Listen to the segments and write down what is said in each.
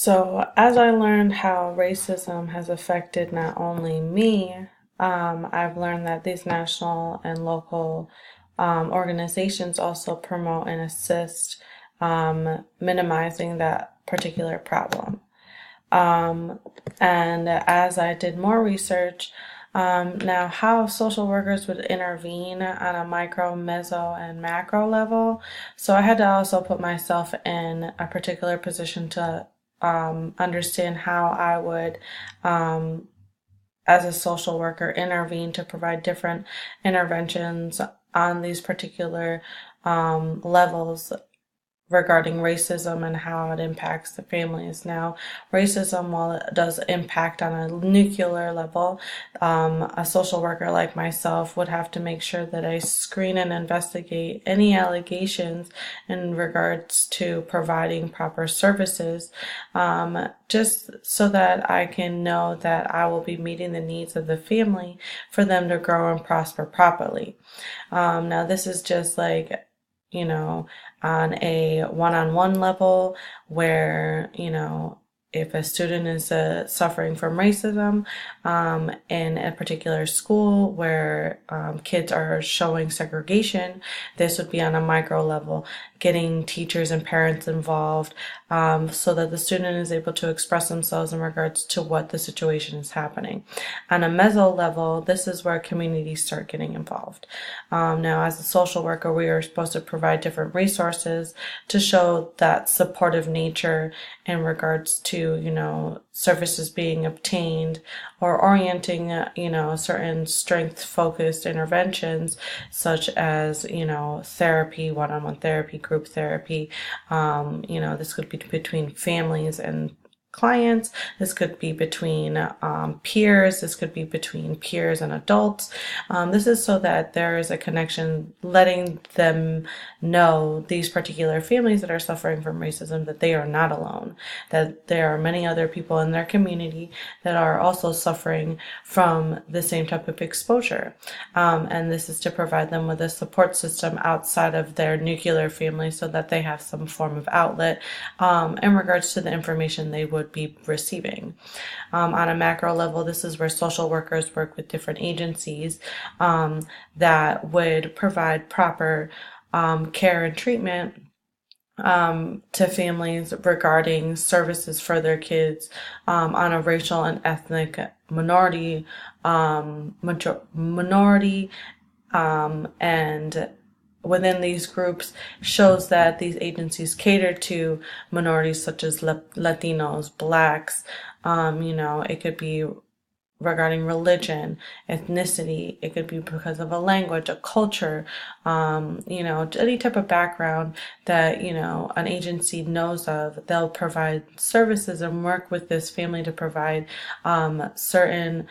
So, as I learned how racism has affected not only me, I've learned that these national and local organizations also promote and assist minimizing that particular problem. Um, and as I did more research, now how social workers would intervene on a micro, meso, and macro level. So I had to also put myself in a particular position to understand how I would, as a social worker, intervene to provide different interventions on these particular levels regarding racism and how it impacts the families. Now, racism, while it does impact on a nuclear level, a social worker like myself would have to make sure that I screen and investigate any allegations in regards to providing proper services, just so that I can know that I will be meeting the needs of the family for them to grow and prosper properly. Now, this is just like, you know, on a one-on-one level where, if a student is suffering from racism in a particular school where kids are showing segregation, this would be on a micro level, getting teachers and parents involved so that the student is able to express themselves in regards to what the situation is happening. On a meso level, this is where communities start getting involved. Now, as a social worker, we are supposed to provide different resources to show that supportive nature in regards to, services being obtained or orienting, certain strength focused interventions such as, therapy, one-on-one therapy, group therapy. This could be between families and clients. This could be between peers. This could be between peers and adults. This is so that there is a connection, letting them know, these particular families that are suffering from racism, that they are not alone, that there are many other people in their community that are also suffering from the same type of exposure. And this is to provide them with a support system outside of their nuclear family so that they have some form of outlet in regards to the information they would be receiving. On a macro level, this is where social workers work with different agencies that would provide proper care and treatment to families regarding services for their kids on a racial and ethnic minority and within these groups shows that these agencies cater to minorities such as Latinos, Blacks. It could be regarding religion, ethnicity. It could be because of a language, a culture, any type of background that, an agency knows of. They'll provide services and work with this family to provide certain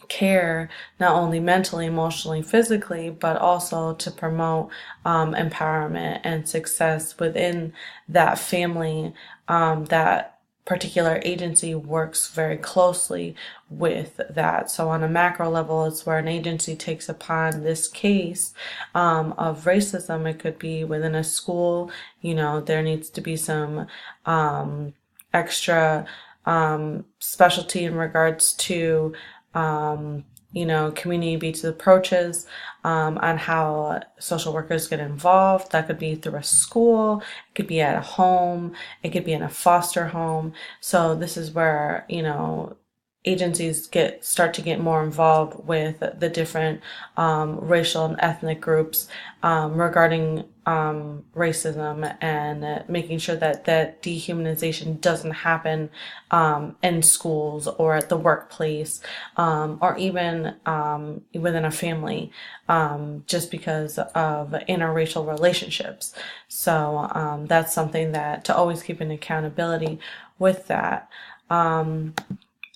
care, not only mentally, emotionally, physically, but also to promote empowerment and success within that family. That particular agency works very closely with that. So on a macro level, it's where an agency takes upon this case of racism. It could be within a school. There needs to be some extra specialty in regards to community-based approaches on how social workers get involved. That could be through a school, it could be at a home, it could be in a foster home. So this is where, agencies start to get more involved with the different racial and ethnic groups regarding racism and making sure that dehumanization doesn't happen in schools or at the workplace or even within a family just because of interracial relationships. So that's something that to always keep an accountability with that.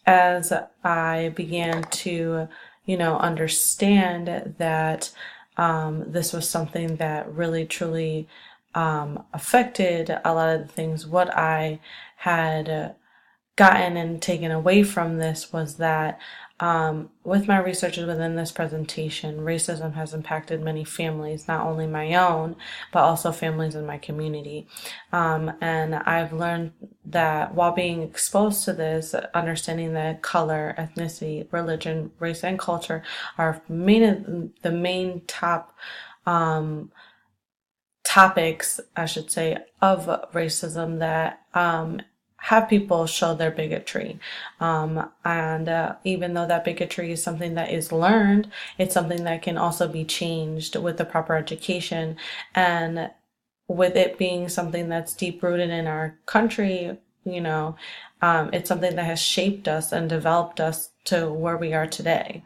As I began to, understand that this was something that really truly affected a lot of the things. What I had gotten and taken away from this was that with my research within this presentation, racism has impacted many families, not only my own, but also families in my community. And I've learned that while being exposed to this, understanding that color, ethnicity, religion, race, and culture are the main top topics, I should say, of racism that have people show their bigotry. And even though that bigotry is something that is learned, it's something that can also be changed with the proper education. And with it being something that's deep rooted in our country, it's something that has shaped us and developed us to where we are today.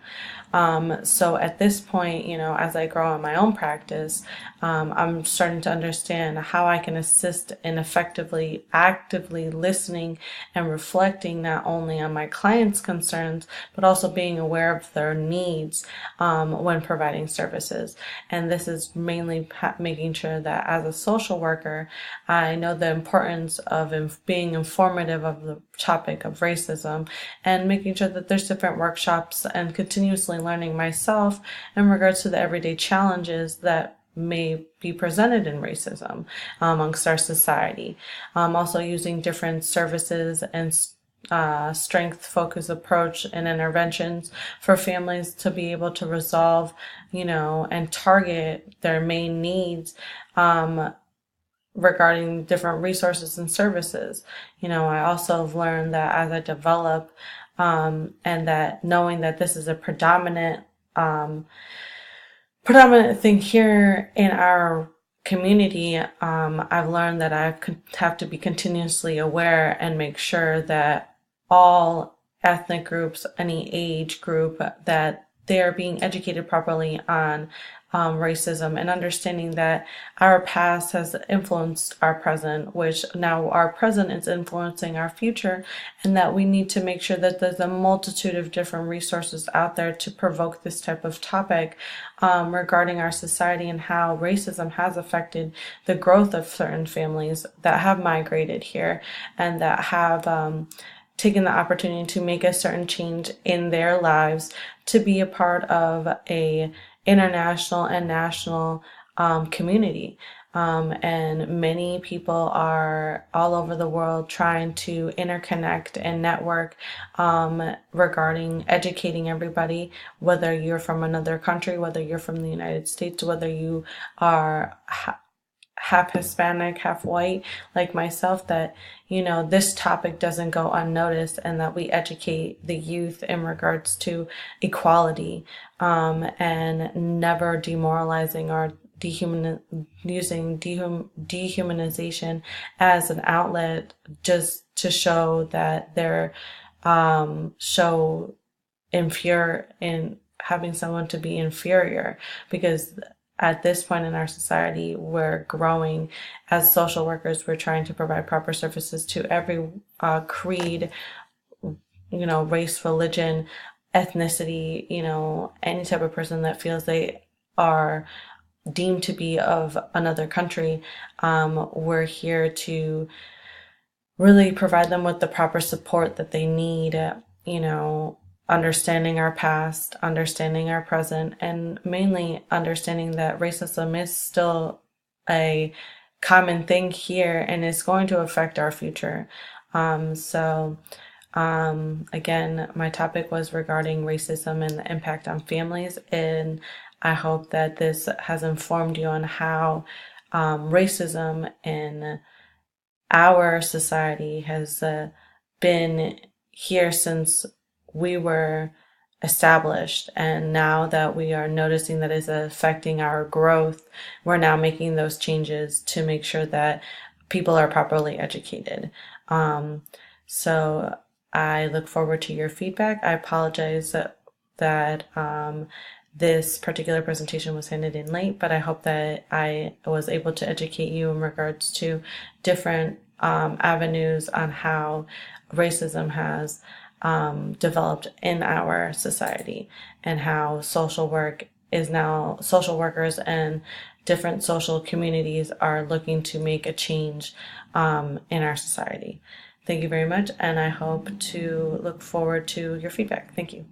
So at this point, as I grow in my own practice, I'm starting to understand how I can assist in effectively, actively listening and reflecting not only on my clients' concerns, but also being aware of their needs when providing services. And this is mainly making sure that as a social worker, I know the importance of being informative of the topic of racism and making sure that there's different workshops and continuously learning myself in regards to the everyday challenges that may be presented in racism amongst our society. Also using different services and strength focused approach and interventions for families to be able to resolve, and target their main needs regarding different resources and services. I also have learned that as I develop and that knowing that this is a predominant thing here in our community, I've learned that I have to be continuously aware and make sure that all ethnic groups, any age group, that they are being educated properly on racism and understanding that our past has influenced our present, which now our present is influencing our future, and that we need to make sure that there's a multitude of different resources out there to provoke this type of topic regarding our society and how racism has affected the growth of certain families that have migrated here and that have taken the opportunity to make a certain change in their lives to be a part of a international and national community. And many people are all over the world trying to interconnect and network regarding educating everybody, whether you're from another country, whether you're from the United States, whether you are half Hispanic, half white, like myself, that, this topic doesn't go unnoticed and that we educate the youth in regards to equality and never demoralizing or using dehumanization as an outlet just to show that they're show inferior in having someone to be inferior, because at this point in our society, we're growing as social workers. We're trying to provide proper services to every creed, race, religion, ethnicity, any type of person that feels they are deemed to be of another country. We're here to really provide them with the proper support that they need, understanding our past, understanding our present, and mainly understanding that racism is still a common thing here and is going to affect our future. Again, my topic was regarding racism and the impact on families, and I hope that this has informed you on how racism in our society has been here since we were established, and now that we are noticing that it's affecting our growth, we're now making those changes to make sure that people are properly educated. So I look forward to your feedback. I apologize that this particular presentation was handed in late, but I hope that I was able to educate you in regards to different avenues on how racism has developed in our society, and how social workers and different social communities are looking to make a change in our society. Thank you very much, and I hope to look forward to your feedback. Thank you.